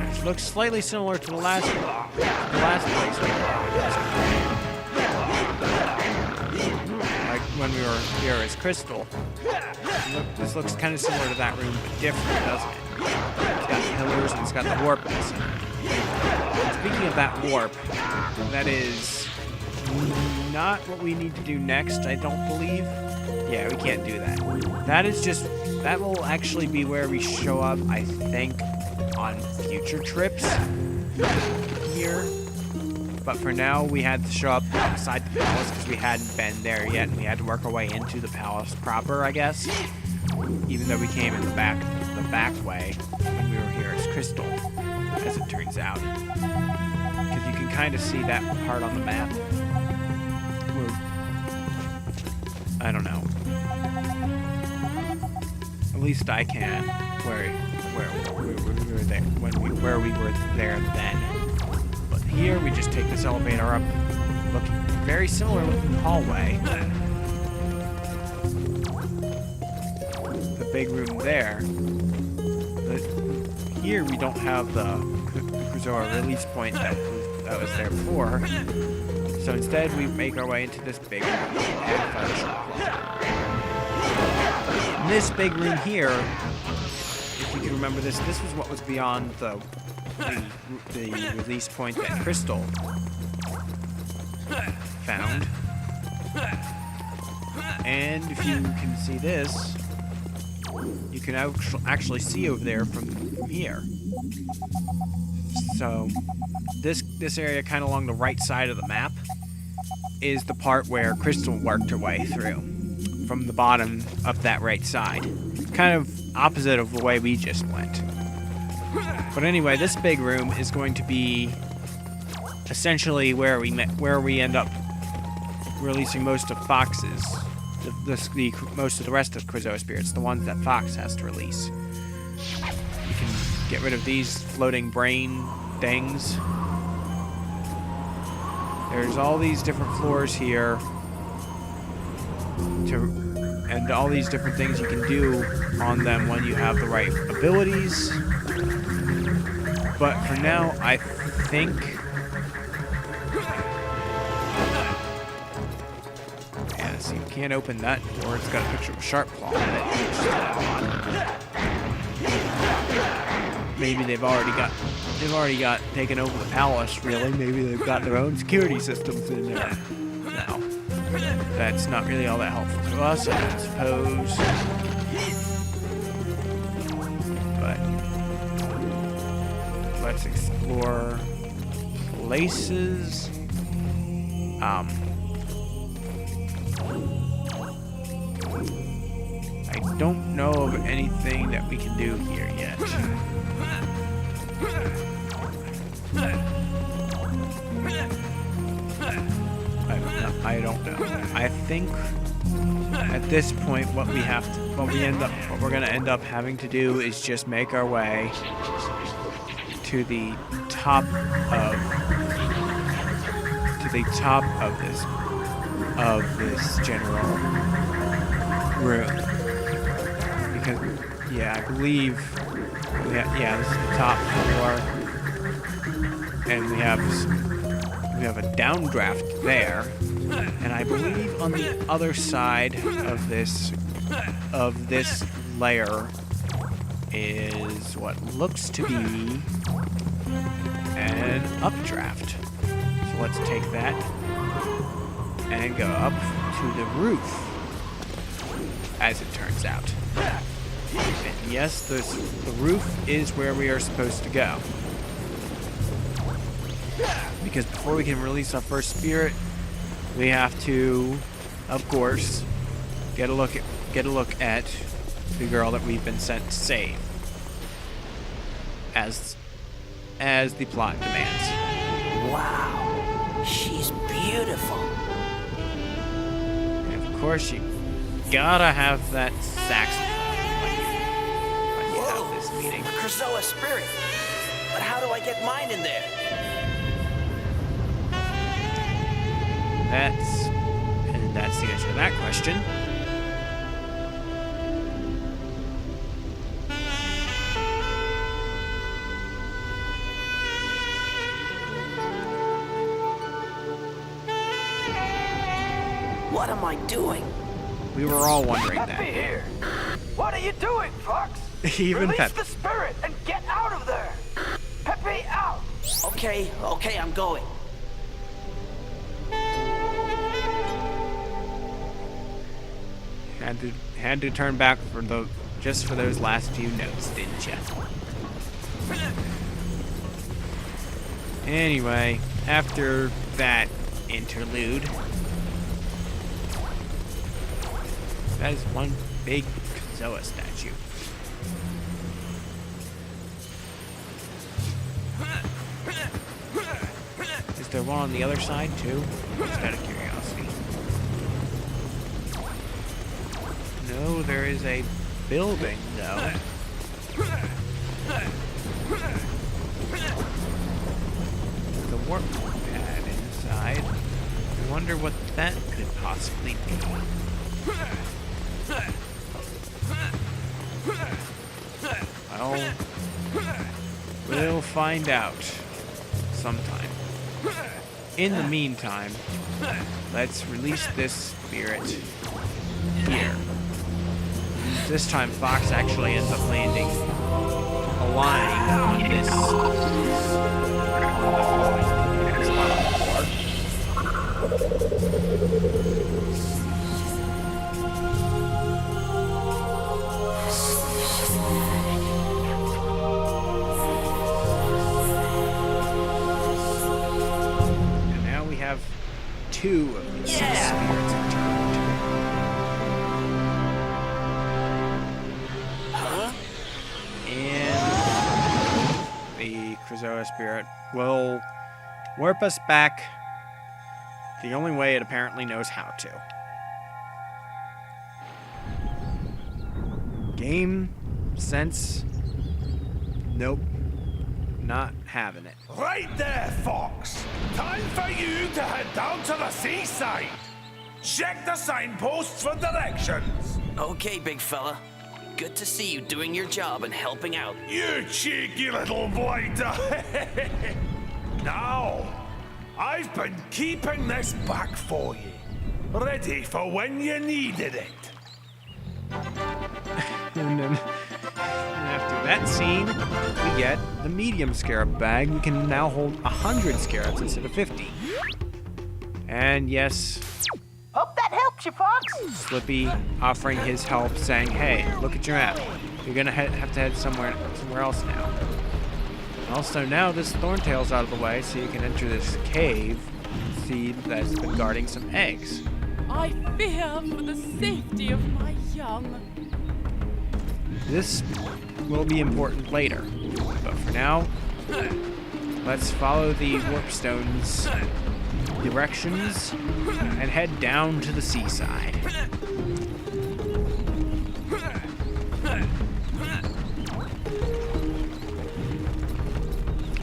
which looks slightly similar to the last place we were. Like when we were here as Crystal. This looks kind of similar to that room, but different, doesn't it? It's got pillars and it's got the warp in the center. Speaking of that warp, that is not what we need to do next, I don't believe. Yeah, we can't do that. That will actually be where we show up, I think, on future trips here. But for now, we had to show up outside the palace because we hadn't been there yet, and we had to work our way into the palace proper, I guess. Even though we came in the back way when we were here as Crystal, as it turns out. Because you can kind of see that part on the map. I don't know. At least I can. Where we were there where we were there then. But here we just take this elevator up, looking very similar looking hallway. The big room there. But here we don't have the Krazoa release point that was there before. So instead we make our way into this big room and furniture. In this big room here, if you can remember this was what was beyond the release point that Crystal found. And if you can see this, you can actually see over there from here. So this area kind of along the right side of the map is the part where Crystal worked her way through from the bottom of that right side. Kind of opposite of the way we just went. But anyway, this big room is going to be essentially where we end up releasing most of Fox's, most of the rest of Krazoa spirits, the ones that Fox has to release. You can get rid of these floating brain things. There's all these different floors here, and all these different things you can do on them when you have the right abilities. But for now, I think yeah, see, you can't open that door. It's got a picture of a sharp claw in it. Maybe they've already got taken over the palace, really. Maybe they've got their own security systems in there now. That's not really all that helpful to us, I suppose. But let's explore places. I don't know of anything that we can do here yet. I don't know. I think at this point what we're gonna end up having to do is just make our way to the top of this general room. Because I believe this is the top floor, and we have a downdraft there. And I believe on the other side of this layer is what looks to be an updraft. So let's take that and go up to the roof, as it turns out. And yes, the roof is where we are supposed to go. Because before we can release our first spirit, we have to, of course, get a look at the girl that we've been sent to save, as the plot demands. Wow, she's beautiful. And of course, you gotta have that saxophone when you have this meeting. A Krazoa spirit. But how do I get mine in there? That's the answer to that question. What am I doing? We were all wondering Peppy that. here. What are you doing, Fox? Even Release Peppy. the spirit and get out of there. Peppy, out. Okay, I'm going. Had to turn back for just for those last few notes, didn't you? Anyway, after that interlude, that is one big Zoa statue. Is there one on the other side too? Just out of curiosity. No, there is a building though. The warp pad inside. I wonder what that could possibly be. Well, we'll find out sometime. In the meantime, let's release this spirit here. This time Fox actually ends up landing aligned on this and now we have two of these spirits returned. And the Krazoa spirit will warp us back the only way it apparently knows how to. Game sense? Nope. Not having it. Right there, Fox. Time for you to head down to the seaside. Check the signposts for directions. Okay, big fella. Good to see you doing your job and helping out. You cheeky little blinder. Now, I've been keeping this back for you. Ready for when you needed it. And then after that scene, we get the medium scarab bag. We can now hold 100 scarabs instead of 50. And yes, Hope that helps you, Fox. Slippy offering his help, saying, "Hey, look at your map. You're gonna have to head somewhere else now." Also, now this Thorntail's out of the way, so you can enter this cave and see that's been guarding some eggs. I fear for the safety of my young. This will be important later, but for now, let's follow the Warpstone's directions and head down to the seaside.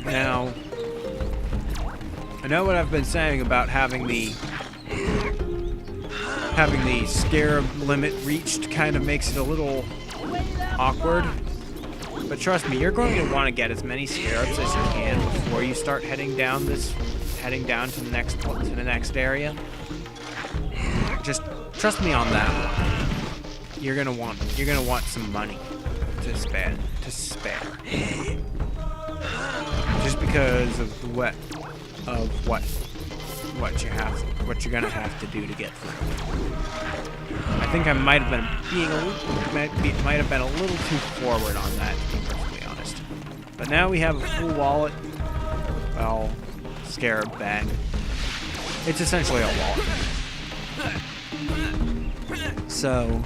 Now, I know what I've been saying about having the scarab limit reached kind of makes it a little awkward. But trust me, you're going to want to get as many scarabs as you can before you start heading down to the next area. Just trust me on that one. You're gonna want some money to spare. Just because of what you're gonna have to do to get through. I think I might have been a little too forward on that, to be perfectly honest. But now we have a full wallet. Well, scarab bag. It's essentially a wallet. So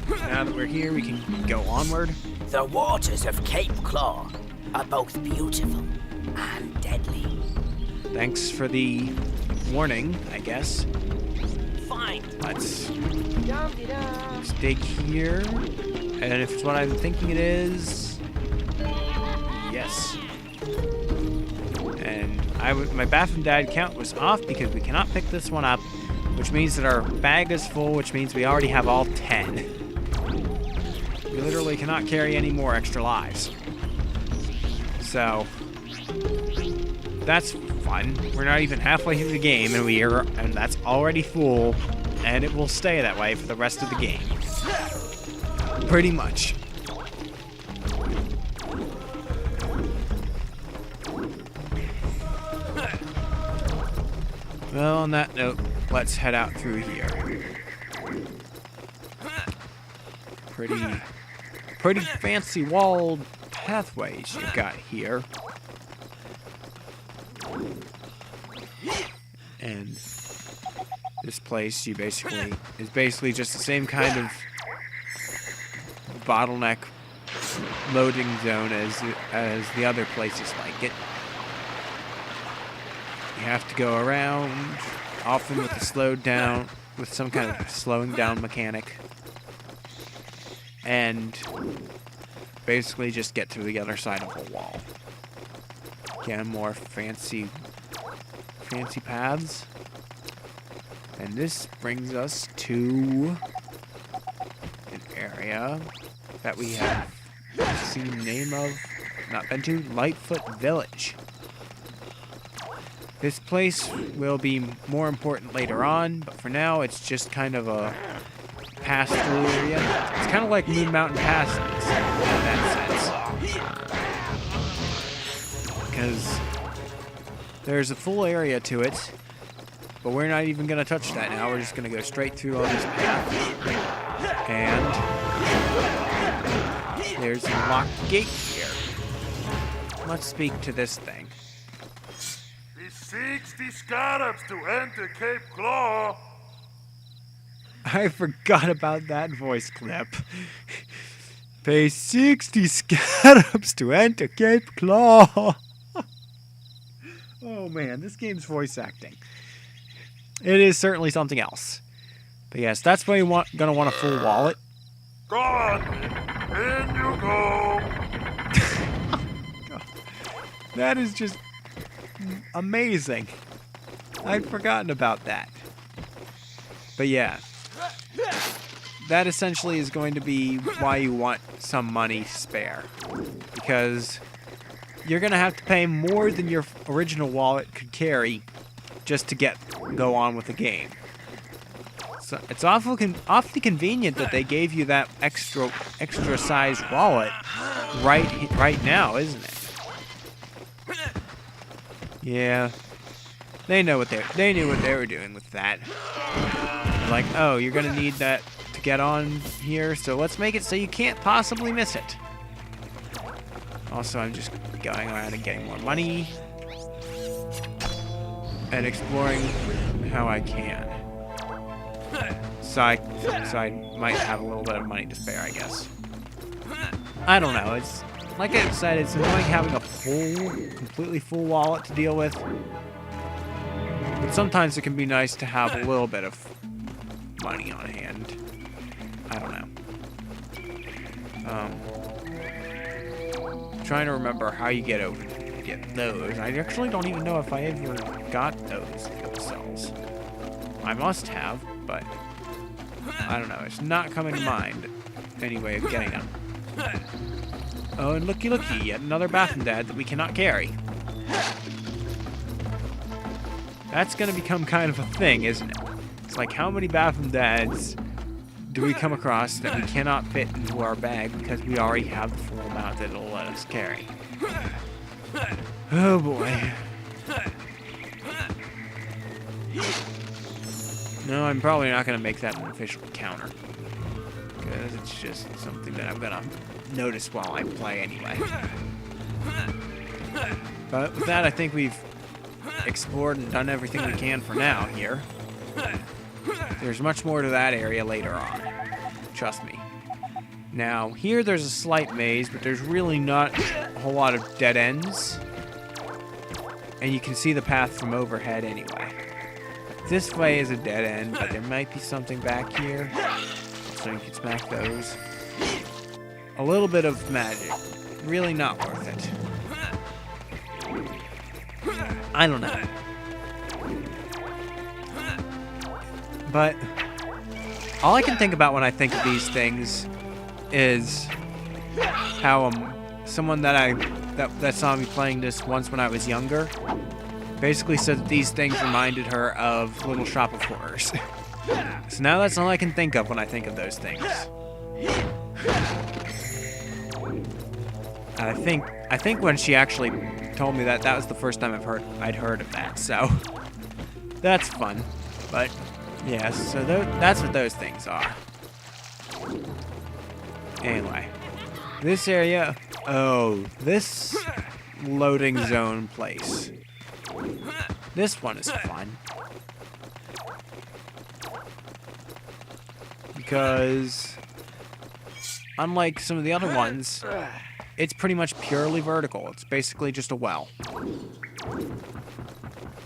now that we're here, we can go onward. The waters of Cape Claw are both beautiful and deadly. Thanks for the warning, I guess. Fine. Let's dig here. And if it's what I'm thinking it is, yes. And my Baffin Dad count was off because we cannot pick this one up, which means that our bag is full, which means we already have all 10. We literally cannot carry any more extra lives. So that's fun. We're not even halfway through the game, and that's already full and it will stay that way for the rest of the game. Pretty much. Well, on that note, let's head out through here. Pretty fancy walled pathways you got here. And this place is basically just the same kind of bottleneck loading zone as the other places like it. You have to go around, often with some kind of slowing down mechanic, and basically just get to the other side of the wall. Again, more fancy paths. And this brings us to an area that we have seen the name of, not been to, Lightfoot Village. This place will be more important later on, but for now it's just kind of a pass-through area. It's kind of like Moon Mountain Pass in that sense. Because there's a full area to it, but we're not even going to touch that now. We're just going to go straight through all these paths. And there's a locked gate here. Let's speak to this thing. 60 scarabs to enter Cape Claw. I forgot about that voice clip. Pay 60 scarabs to enter Cape Claw. Oh man, this game's voice acting. It is certainly something else. But yes, that's why you're gonna want a full wallet. Go on, in you go. That is just amazing. I'd forgotten about that. But yeah, that essentially is going to be why you want some money spare. Because you're going to have to pay more than your original wallet could carry just to go on with the game. So it's awfully convenient that they gave you that extra size wallet right now, isn't it? Yeah, they knew what they were doing with that. Like, oh, you're gonna need that to get on here, so let's make it so you can't possibly miss it. Also, I'm just going around and getting more money and exploring how I can. So I might have a little bit of money to spare, I guess. I don't know. It's like I said, it's annoying having a completely full wallet to deal with. But sometimes it can be nice to have a little bit of money on hand. I don't know. Trying to remember how you get those. I actually don't even know if I ever got those cells. I must have, but I don't know. It's not coming to mind any way of getting them. Oh, and looky, yet another Bathroom Dad that we cannot carry. That's gonna become kind of a thing, isn't it? It's like, how many Bathroom Dads do we come across that we cannot fit into our bag because we already have the full amount that it'll let us carry? Oh boy. No, I'm probably not gonna make that an official encounter, because it's just something that I'm gonna notice while I play anyway. But with that, I think we've explored and done everything we can for now here. There's much more to that area later on. Trust me. Now, here there's a slight maze, but there's really not a whole lot of dead ends. And you can see the path from overhead anyway. This way is a dead end, but there might be something back here. So you can smack those. A little bit of magic. Really not worth it. I don't know. But all I can think about when I think of these things is how someone that saw me playing this once when I was younger basically said that these things reminded her of Little Shop of Horrors. So now that's all I can think of when I think of those things. I think when she actually told me that was the first time I'd heard of that. So that's fun. But yeah, so that's what those things are. Anyway, this area. Oh, this loading zone place. This one is fun. Because unlike some of the other ones, it's pretty much purely vertical. It's basically just a well.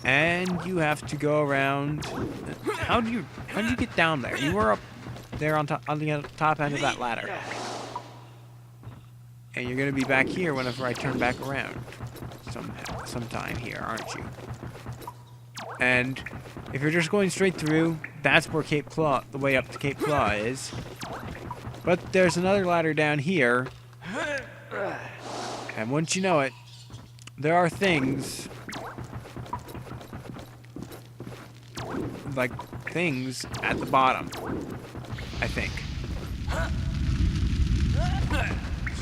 And you have to go around. How do you get down there? You were up there on the top end of that ladder. And you're gonna be back here whenever I turn back around. Sometime here, aren't you? And if you're just going straight through, that's where Cape Claw, the way up to Cape Claw is. But there's another ladder down here. And once you know it, there are things at the bottom, I think.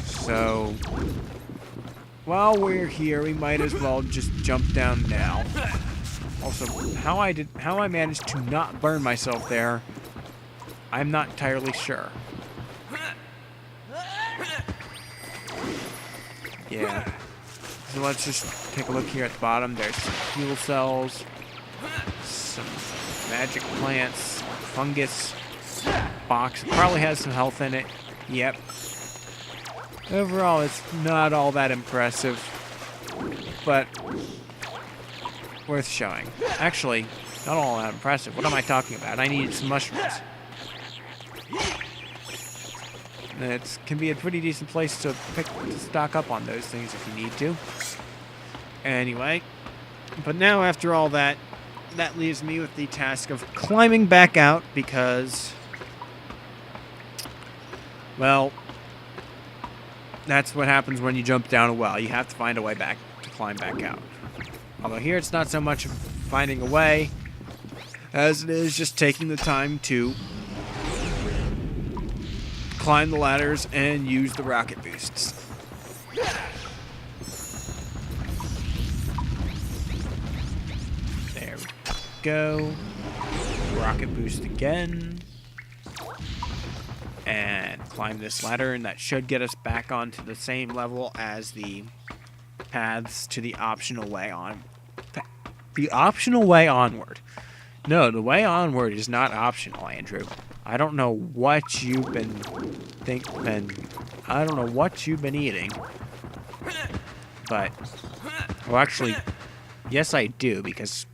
So, while we're here, we might as well just jump down now. Also, how I managed to not burn myself there, I'm not entirely sure. Yeah. So let's just take a look here at the bottom. There's some fuel cells, some magic plants, fungus, box. Probably has some health in it. Yep. Overall, it's not all that impressive, but worth showing. Actually, not all that impressive. What am I talking about? I needed some mushrooms. It can be a pretty decent place to stock up on those things if you need to. Anyway, but now after all that, that leaves me with the task of climbing back out because, well, that's what happens when you jump down a well. You have to find a way back to climb back out. Although here it's not so much finding a way as it is just taking the time to climb the ladders and use the rocket boosts. There we go. Rocket boost again. And climb this ladder, and that should get us back onto the same level as the paths to the optional way on. The optional way onward. No, the way onward is not optional, Andrew. I don't know what you've been I don't know what you've been eating. But, well, actually, yes, I do, because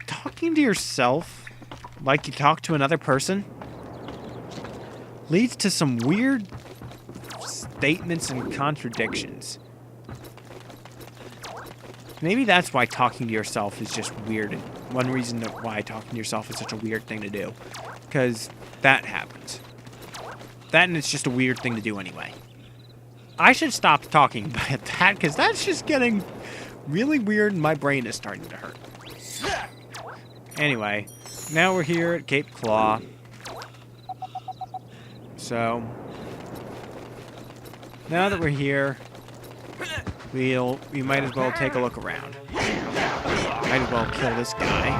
talking to yourself like you talk to another person leads to some weird statements and contradictions. Maybe that's why talking to yourself is just weird, and one reason why talking to yourself is such a weird thing to do. Because that happens. That, and it's just a weird thing to do anyway. I should stop talking about that, because that's just getting really weird and my brain is starting to hurt. Anyway, now we're here at Cape Claw. So, now that we're here, we might as well take a look around. Might as well kill this guy.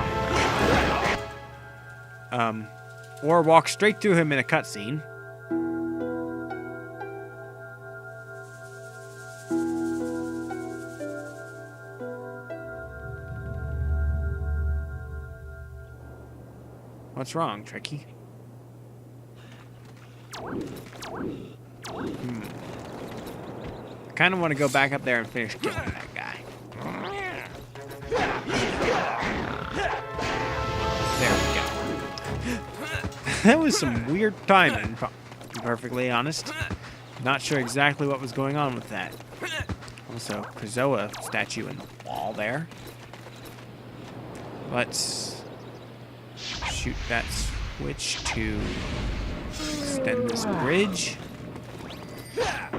Or walk straight through him in a cutscene. What's wrong, Tricky? I kind of want to go back up there and finish killing that guy. There we go. That was some weird timing, to be perfectly honest. Not sure exactly what was going on with that. Also, Krazoa statue in the wall there. Let's shoot that switch to extend this bridge. Get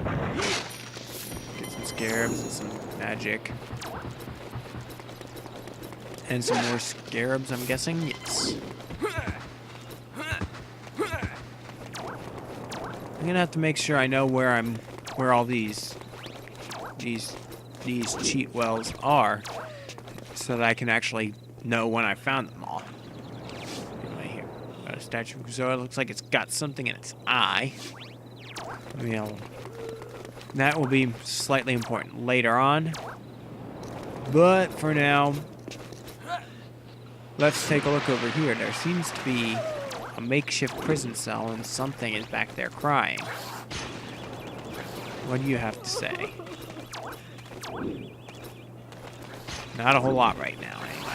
some scarabs and some magic. And some more scarabs, I'm guessing. Yes. I'm gonna have to make sure I know where all these cheat wells are, so that I can actually know when I found them all. Anyway, here, got a statue of Zoa. It looks like it's got something in its eye. That will be slightly important later on. But for now, let's take a look over here. There seems to be a makeshift prison cell, and something is back there crying. What do you have to say? Not a whole lot right now, eh?